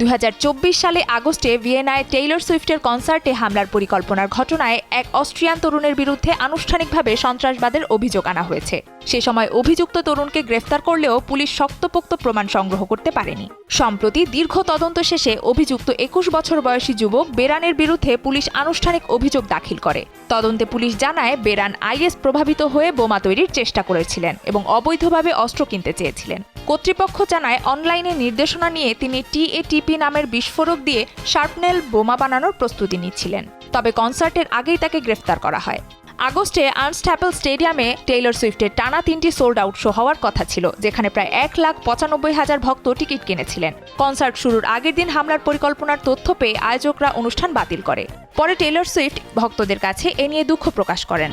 2024 সালে আগস্টে ভিয়েনায় টেইলর সুইফটের কনসার্টে হামলার পরিকল্পনার ঘটনায় এক অস্ট্রিয়ান তরুণের বিরুদ্ধে আনুষ্ঠানিকভাবে সন্ত্রাসবাদের অভিযোগ আনা হয়েছে। সে সময় অভিযুক্ত তরুণকে গ্রেফতার করলেও পুলিশ শক্তপোক্ত প্রমাণ সংগ্রহ করতে পারেনি। সম্প্রতি দীর্ঘ তদন্ত শেষে অভিযুক্ত 21 বছর বয়সী যুবক বেরানের বিরুদ্ধে পুলিশ আনুষ্ঠানিক অভিযোগ দাখিল করে। তদন্তে পুলিশ জানায়, বেরান আইএস প্রভাবিত হয়ে বোমা তৈরির চেষ্টা করেছিলেন এবং অবৈধভাবে অস্ত্র কিনতে চেয়েছিলেন। কর্তৃপক্ষ জানায়, অনলাইনে নির্দেশনা নিয়ে তিনি টিএটিপি নামের বিস্ফোরক দিয়ে শার্পনেল বোমা বানানোর প্রস্তুতি নিচ্ছিলেন। তবে কনসার্টের আগেই তাকে গ্রেফতার করা হয়। আগস্টে আর্নস্ট হ্যাপেল স্টেডিয়ামে টেইলর সুইফটের টানা 3টি সোল্ড আউট শো হওয়ার কথা ছিল, যেখানে প্রায় 1,95,000 ভক্ত টিকিট কিনেছিলেন। কনসার্ট শুরুর আগের দিন হামলার পরিকল্পনার তথ্য পেয়ে আয়োজকরা অনুষ্ঠান বাতিল করে। পরে টেইলর সুইফট ভক্তদের কাছে এ নিয়ে দুঃখ প্রকাশ করেন।